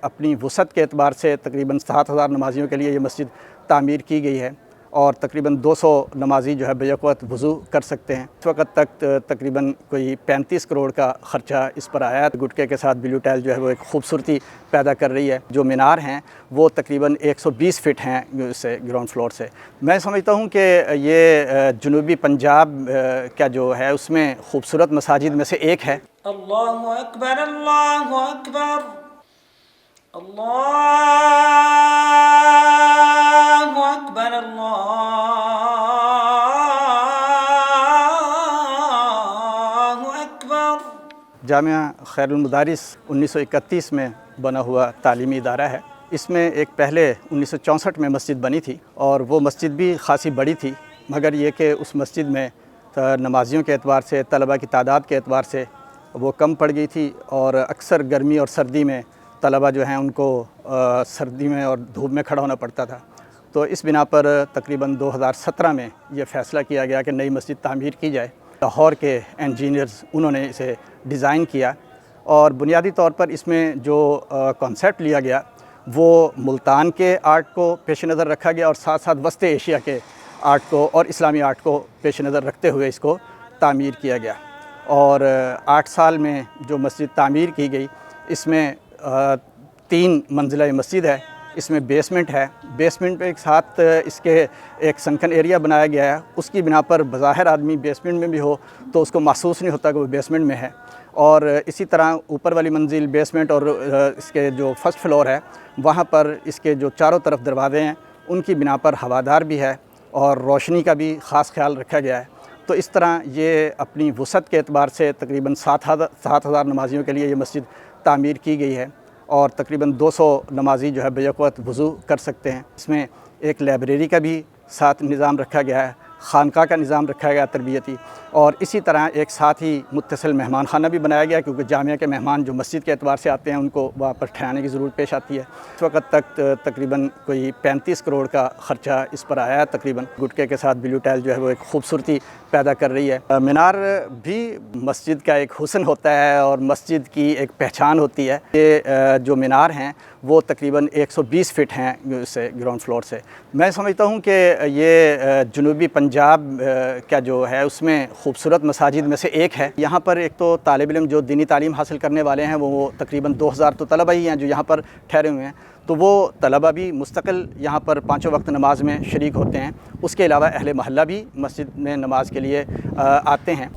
اپنی وسعت کے اعتبار سے تقریباً 7,000 نمازیوں کے لیے یہ مسجد تعمیر کی گئی ہے اور تقریباً 200 نمازی جو ہے بیک وقت وضو کر سکتے ہیں۔ اس وقت تک تقریباً کوئی 35 کروڑ کا خرچہ اس پر آیا ہے۔ گٹکے کے ساتھ بلیو ٹائل جو ہے وہ ایک خوبصورتی پیدا کر رہی ہے۔ جو مینار ہیں وہ تقریباً 120 فٹ ہیں سے گراؤنڈ فلور سے۔ میں سمجھتا ہوں کہ یہ جنوبی پنجاب کا جو ہے اس میں خوبصورت مساجد میں سے ایک ہے۔ اللہ اکبر، اللہ اکبر، اللہ اکبر، اللہ اکبر۔ جامعہ خیر المدارس 1931 میں بنا ہوا تعلیمی ادارہ ہے۔ اس میں ایک پہلے 1964 میں مسجد بنی تھی اور وہ مسجد بھی خاصی بڑی تھی، مگر یہ کہ اس مسجد میں نمازیوں کے اعتبار سے، طلباء کی تعداد کے اعتبار سے وہ کم پڑ گئی تھی اور اکثر گرمی اور سردی میں طلباء جو ہیں ان کو سردی میں اور دھوپ میں کھڑا ہونا پڑتا تھا۔ تو اس بنا پر تقریباً 2017 میں یہ فیصلہ کیا گیا کہ نئی مسجد تعمیر کی جائے۔ لاہور کے انجینئرز انہوں نے اسے ڈیزائن کیا اور بنیادی طور پر اس میں جو کانسیپٹ لیا گیا وہ ملتان کے آرٹ کو پیش نظر رکھا گیا اور ساتھ ساتھ وسط ایشیا کے آرٹ کو اور اسلامی آرٹ کو پیش نظر رکھتے ہوئے اس کو تعمیر کیا گیا۔ اور 8 سال میں جو مسجد تعمیر کی گئی اس میں 3 منزلہ مسجد ہے، اس میں بیسمنٹ ہے، بیسمنٹ پہ ایک ساتھ اس کے ایک سنکن ایریا بنایا گیا ہے۔ اس کی بنا پر بظاہر آدمی بیسمنٹ میں بھی ہو تو اس کو محسوس نہیں ہوتا کہ وہ بیسمنٹ میں ہے، اور اسی طرح اوپر والی منزل بیسمنٹ اور اس کے جو فرسٹ فلور ہے وہاں پر اس کے جو چاروں طرف دروازے ہیں ان کی بنا پر ہوادار بھی ہے اور روشنی کا بھی خاص خیال رکھا گیا ہے۔ تو اس طرح یہ اپنی وسعت کے اعتبار سے تقریباً 7,000 نمازیوں کے لیے یہ مسجد تعمیر کی گئی ہے اور تقریباً 200 نمازی جو ہے بیک وقت وضو کر سکتے ہیں۔ اس میں ایک لائبریری کا بھی ساتھ نظام رکھا گیا ہے، خانقاہ کا نظام رکھا گیا تربیتی، اور اسی طرح ایک ساتھ ہی متصل مہمان خانہ بھی بنایا گیا کیونکہ جامعہ کے مہمان جو مسجد کے اعتبار سے آتے ہیں ان کو وہاں پر ٹھہرانے کی ضرورت پیش آتی ہے۔ اس وقت تک تقریباً کوئی 35 کروڑ کا خرچہ اس پر آیا ہے تقریباً۔ گٹکے کے ساتھ بلیو ٹائل جو ہے وہ ایک خوبصورتی پیدا کر رہی ہے۔ مینار بھی مسجد کا ایک حسن ہوتا ہے اور مسجد کی ایک پہچان ہوتی ہے۔ یہ جو مینار ہیں وہ تقریباً 120 فٹ ہیں سے گراؤنڈ فلور سے۔ میں سمجھتا ہوں کہ یہ جنوبی پنجاب کا جو ہے اس میں خوبصورت مساجد میں سے ایک ہے۔ یہاں پر ایک تو طالب علم جو دینی تعلیم حاصل کرنے والے ہیں وہ تقریباً 2000 تو طلبہ ہی ہیں جو یہاں پر ٹھہرے ہوئے ہیں، تو وہ طلبہ بھی مستقل یہاں پر 5 وقت نماز میں شریک ہوتے ہیں۔ اس کے علاوہ اہل محلہ بھی مسجد میں نماز کے لیے آتے ہیں۔